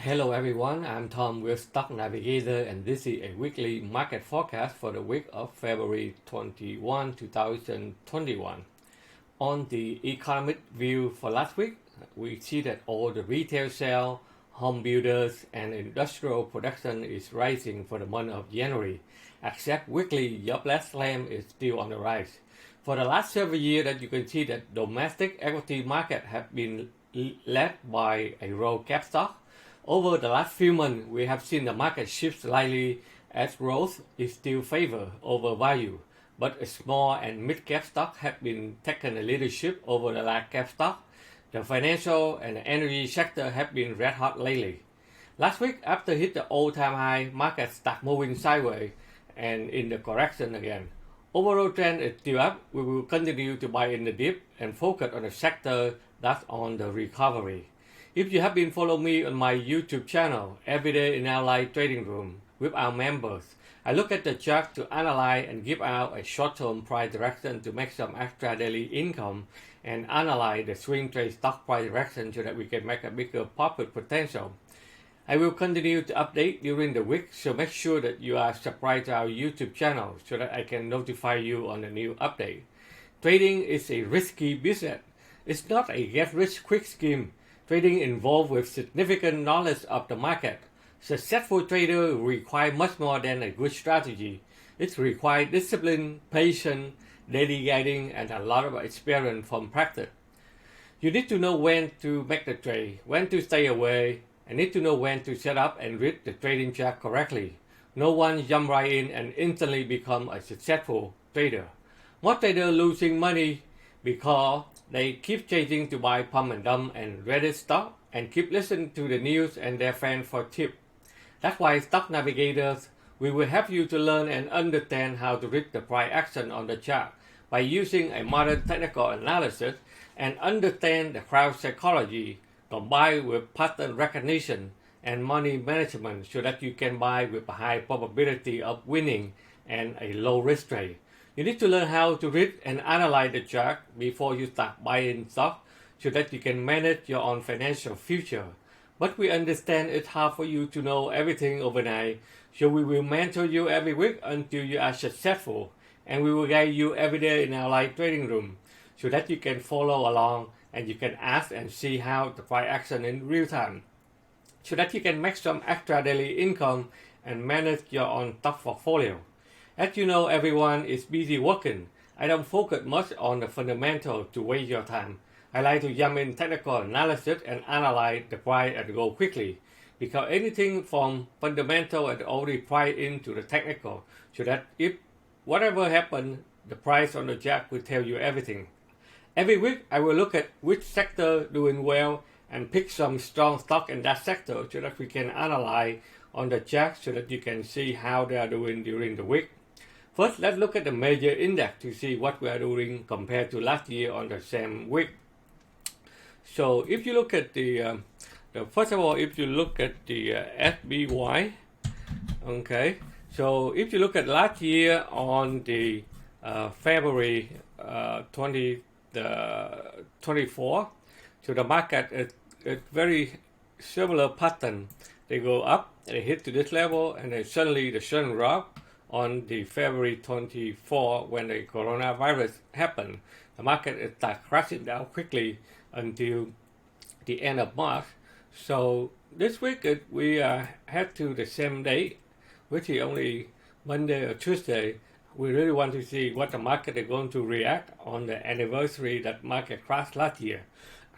Hello everyone, I'm Tom with Stock Navigator and this is a weekly market forecast for the week of February 21, 2021. On the economic view for last week, we see that all the retail sales, home builders and industrial production is rising for the month of January, except weekly jobless claim is still on the rise. For the last several years that you can see that domestic equity market have been led by a roll cap stock. Over the last few months, we have seen the market shift slightly as growth is still favored over value, but small and mid-cap stock have been taking a leadership over the large cap stock. The financial and the energy sector have been red hot lately. Last week, after hit the all-time high, market start moving sideways and in the correction again. Overall trend is still up. We will continue to buy in the dip and focus on the sector that's on the recovery. If you have been following me on my YouTube channel, Everyday in our live trading room with our members, I look at the chart to analyze and give out a short-term price direction to make some extra daily income and analyze the swing trade stock price direction so that we can make a bigger profit potential. I will continue to update during the week, so make sure that you are subscribed to our YouTube channel so that I can notify you on the new update. Trading is a risky business. It's not a get-rich-quick scheme. Trading involved with significant knowledge of the market. Successful traders require much more than a good strategy. It requires discipline, patience, dedicating, and a lot of experience from practice. You need to know when to make the trade, when to stay away, and need to know when to set up and read the trading chart correctly. No one jump right in and instantly become a successful trader. Most traders losing money because they keep chasing to buy pump and dump and Reddit stock and keep listening to the news and their fans for tips. That's why Stock Navigators, we will help you to learn and understand how to read the price action on the chart by using a modern technical analysis and understand the crowd psychology combined with pattern recognition and money management so that you can buy with a high probability of winning and a low risk trade. You need to learn how to read and analyze the chart before you start buying stock so that you can manage your own financial future. But we understand it's hard for you to know everything overnight, so we will mentor you every week until you are successful, and we will guide you every day in our live trading room so that you can follow along and you can ask and see how the price action in real time so that you can make some extra daily income and manage your own stock portfolio. As you know, everyone is busy working. I don't focus much on the fundamentals to waste your time. I like to jump in technical analysis and analyze the price and go quickly because anything from fundamental and already priced into the technical so that if whatever happens, the price on the chart will tell you everything. Every week, I will look at which sector doing well and pick some strong stock in that sector so that we can analyze on the chart so that you can see how they are doing during the week. First, let's look at the major index to see what we are doing compared to last year on the same week. So if you look at first of all, if you look at the SBY, okay, so if you look at last year on the February 24, so the market is very similar pattern. They go up, they hit to this level, and then suddenly the sudden drop on the February 24 when the coronavirus happened. The market started crashing down quickly until the end of March. So this week we head to the same day, which is only Monday or Tuesday. We really want to see what the market is going to react on the anniversary that market crashed last year.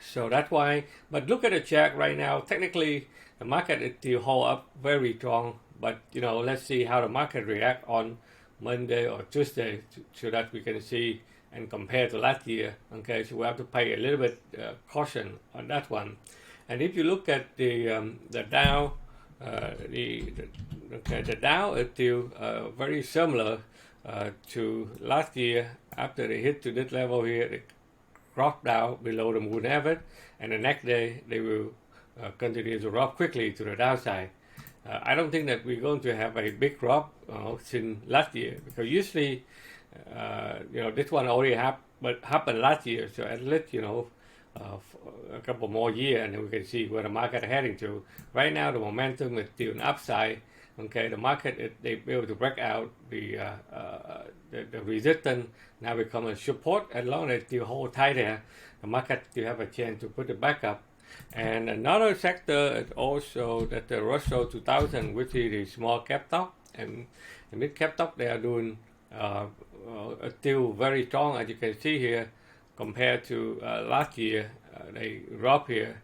So that's why, but look at the chart right now. Technically, the market is still hold up very strong. But let's see how the market react on Monday or Tuesday so that we can see and compare to last year. Okay, so we have to pay a little bit caution on that one. And if you look at the Dow, the Dow is still very similar to last year. After they hit to this level here, they drop down below the moving average, and the next day they will continue to drop quickly to the downside. I don't think that we're going to have a big drop since last year because usually, this one already happened last year. So at least a couple more years, and then we can see where the market is heading to. Right now, the momentum is still an upside. Okay, the market they be able to break out the resistance, now become a support. As long as they still hold tight there, the market still have a chance to put it back up. And another sector is also that the Russell 2000, which is the small cap stock and the mid cap stock, they are doing still very strong, as you can see here, compared to last year. They drop here.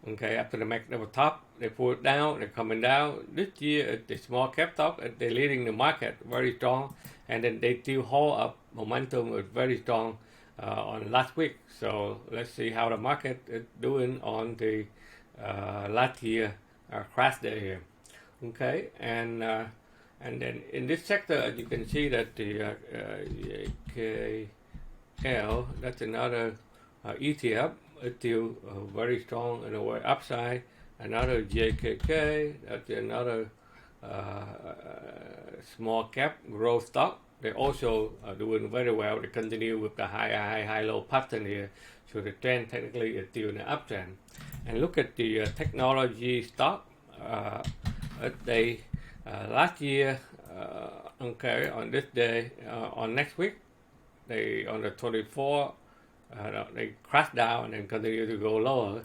Okay, after the make the top, they pull it down, they're coming down. This year, the small cap stock, they're leading the market very strong, and then they still hold up momentum was very strong on last week. So let's see how the market is doing on the last year crash day here. Okay, and then in this sector, you can see that the KL, that's another ETF, it's still very strong in the way upside. Another JKK, that's another small cap growth stock. They also are doing very well. They continue with the high low pattern here. So the trend technically is still in the uptrend. And look at the technology stock. They last year, okay, on this day, on next week, they on the 24th, they crash down and continue to go lower.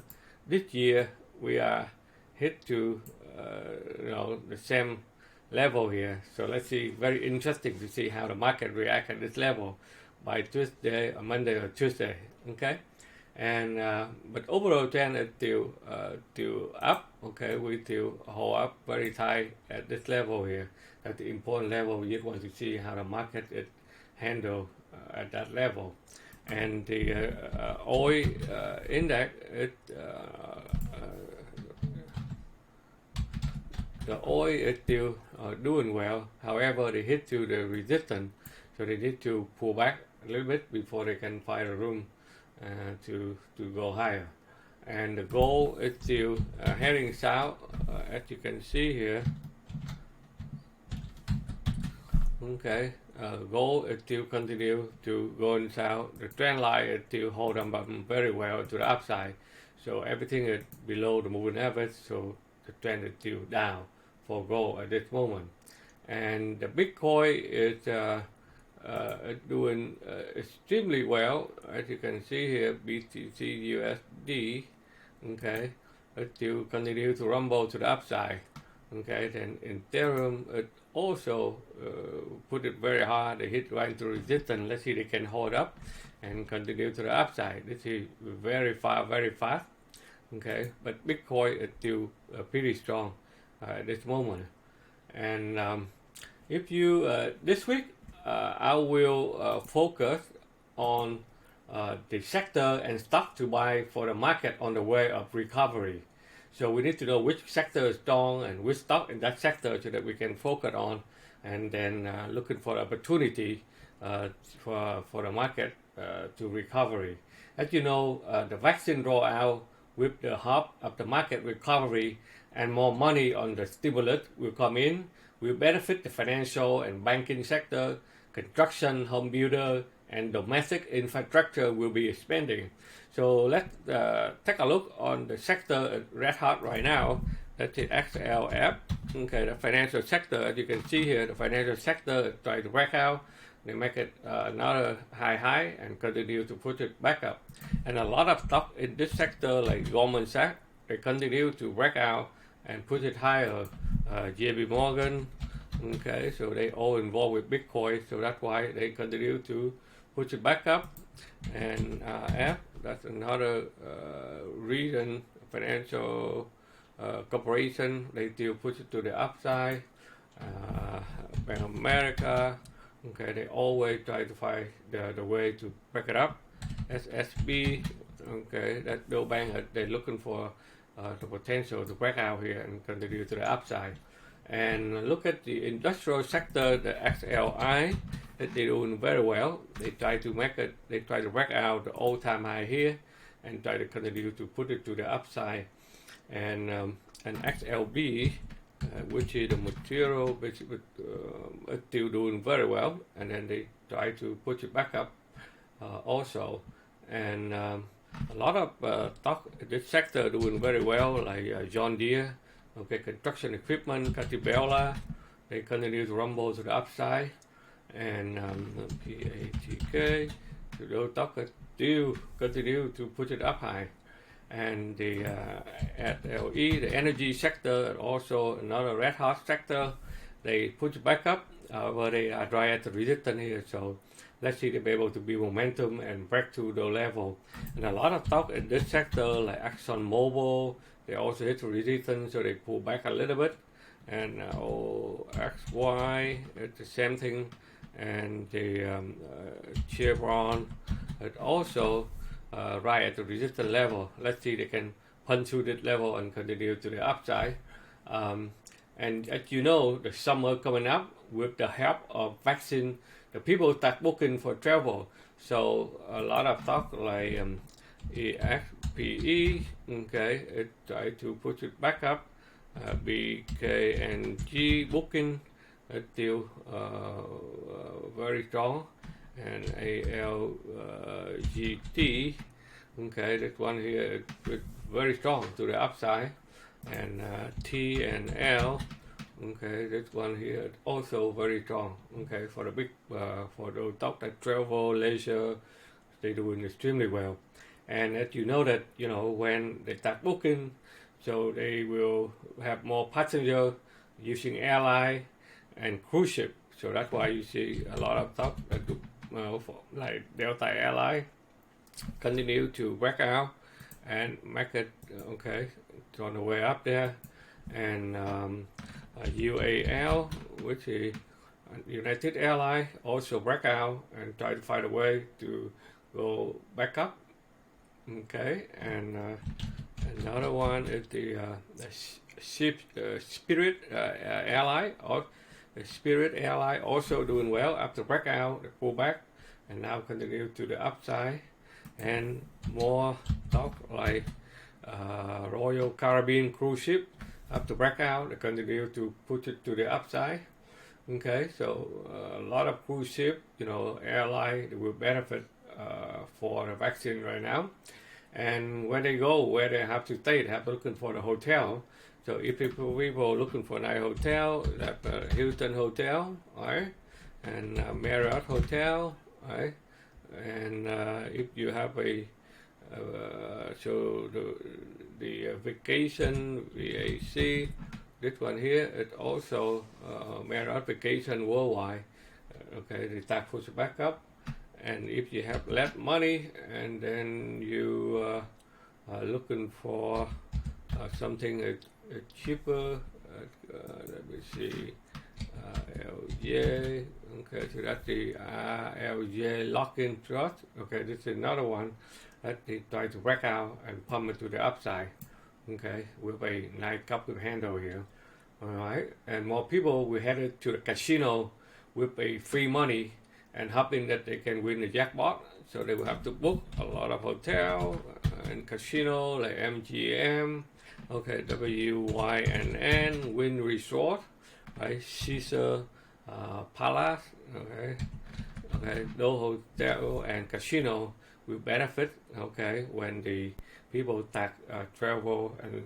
This year we are hit to the same level here. So let's see. Very interesting to see how the market react at this level by Tuesday or Monday or Tuesday. Okay, and but overall trend is still up. Okay, we still hold up very tight at this level here. At the important level, we just want to see how the market is handled at that level. And the oil index, the oil is still doing well. However, they hit to the resistance, so they need to pull back a little bit before they can find a room to go higher. And the gold is still heading south, as you can see here. Okay, gold is still continue to go south. The trend line is still hold them up very well to the upside. So everything is below the moving average. So the trend is still down for gold at this moment. And the Bitcoin is doing extremely well, as you can see here. BTC USD, okay, it still continue to rumble to the upside. Okay, then Ethereum it also put it very hard. They hit right into resistance. Let's see if they can hold up and continue to the upside. This is very fast. Okay, but Bitcoin is still pretty strong at this moment. And if you this week I will focus on the sector and stock to buy for the market on the way of recovery. So we need to know which sector is strong and which stock in that sector so that we can focus on, and then looking for opportunity for the market to recovery. As you know, the vaccine rollout with the hope of the market recovery and more money on the stimulus will come in, will benefit the financial and banking sector, construction, home builder, and domestic infrastructure will be expanding. So let's take a look on the sector red hot right now. That's the XLF. Okay, the financial sector, as you can see here, the financial sector try to break out. They make it another high and continue to push it back up. And a lot of stock in this sector, like Goldman Sachs, they continue to break out and push it higher. JP Morgan, okay, so they all involved with Bitcoin, so that's why they continue to push it back up. And F, that's another reason, financial corporation, they still push it to the upside. Bank of America, okay, they always try to find the way to break it up. SSB, okay, that those banks they're looking for the potential to break out here and continue to the upside. And look at the industrial sector, the XLI, that they're doing very well. They try to make it, they try to break out the all-time high here and try to continue to put it to the upside. And XLB, which is the material, basically, still doing very well. And then they try to push it back up also. And A lot of stock in this sector doing very well, like John Deere, okay, construction equipment, Caterpillar, they continue to rumble to the upside, and PATK, so those stock still continue to push it up high. And the at LE, the energy sector, also another red hot sector, they push back up, but they are dry at the resistance here. So let's see if they're able to build momentum and break through the level. And a lot of stock in this sector, like Exxon Mobil, they also hit the resistance, so they pull back a little bit. And XY, it's the same thing. And the Chevron, it also right at the resistance level. Let's see if they can punch through this level and continue to the upside. And as you know, the summer coming up, with the help of vaccine, the people start booking for travel. So a lot of stock like EXPE, okay, it try to push it back up. BKNG booking still very strong, and ALGT, okay, this one here is very strong to the upside, and T and L, okay, this one here is also very strong, okay, for the big for the stock that travel, leisure, they doing extremely well. And as you know that, you know, when they start booking, so they will have more passengers using airline and cruise ship. So that's why you see a lot of stock that do, like Delta Airline continue to break out and make it okay, it's on the way up there. And UAL, which is United Airlines, also break out and try to find a way to go back up. Okay, and another one is the Spirit Airline, or Spirit Airline, also doing well after breakout, the pullback, and now continue to the upside. And more stock like Royal Caribbean cruise ship after breakout, they continue to push it to the upside. Okay, so a lot of cruise ship, you know, airline, they will benefit for the vaccine right now. And when they go, where they have to stay, they have to looking for the hotel. So if people looking for a nice hotel, like Hilton Hotel, right, and Marriott Hotel, right, and if you have a so the vacation VAC, this one here, it also Marriott Vacation Worldwide. Okay, the stock push back up. And if you have less money and then you are looking for something cheaper, let me see, LJ, okay, so that's the LJ lock-in trust. Okay, this is another one that they try to break out and pump it to the upside, okay, with a nice cup of handle here. All right, and more people will headed to the casino with a free money and hoping that they can win the jackpot. So they will have to book a lot of hotel and casino like MGM, okay, WYNN, Wynn Resort, right, Caesar Palace, okay, those hotel and casino will benefit, okay, when the people start travel and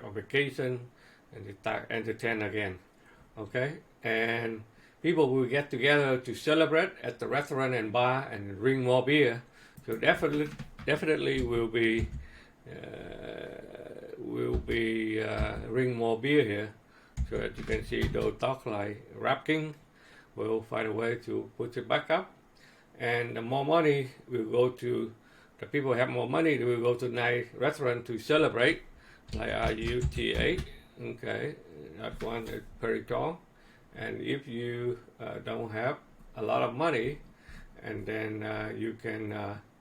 on vacation and they start entertain again, okay, and people will get together to celebrate at the restaurant and bar and drink more beer. So definitely will be drink more beer here. So as you can see, those stock like Rapking will find a way to put it back up, and the more money will go to the people who have more money. They will go to nice restaurant to celebrate, like RUTA. Okay, that one is pretty strong. And if you don't have a lot of money, and then you can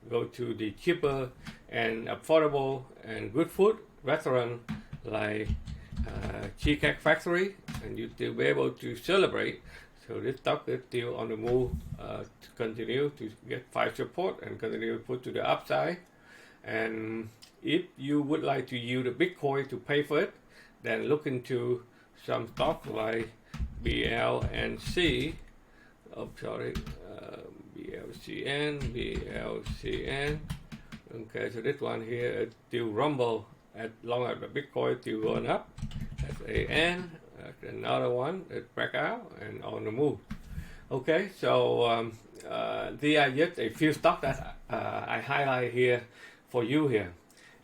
go to the cheaper and affordable and good food restaurant like Cheesecake Factory, and you still be able to celebrate. So this stock is still on the move to continue to get 5 support and continue to put to the upside. And if you would like to use the Bitcoin to pay for it, then look into some stock like BLNC, BLCN, Okay, so this one here is still rumble as long as the Bitcoin still going up. That's a N. Another one is break out and on the move. Okay, so these are just a few stocks that I highlight here for you here.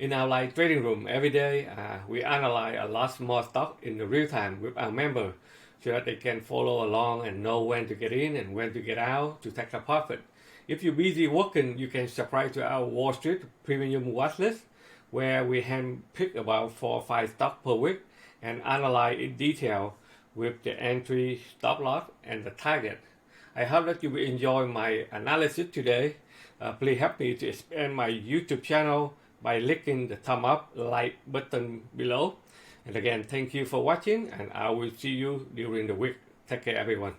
In our live trading room every day, we analyze a lot more stock in the real time with our members so that they can follow along and know when to get in and when to get out to take a profit. If you're busy working, you can subscribe to our Wall Street Premium Watch List, where we handpick about 4 or 5 stocks per week and analyze in detail with the entry, stop loss, and the target. I hope that you will enjoy my analysis today. Please help me to expand my YouTube channel by clicking the thumb up like button below. And again, thank you for watching, and I will see you during the week. Take care, everyone.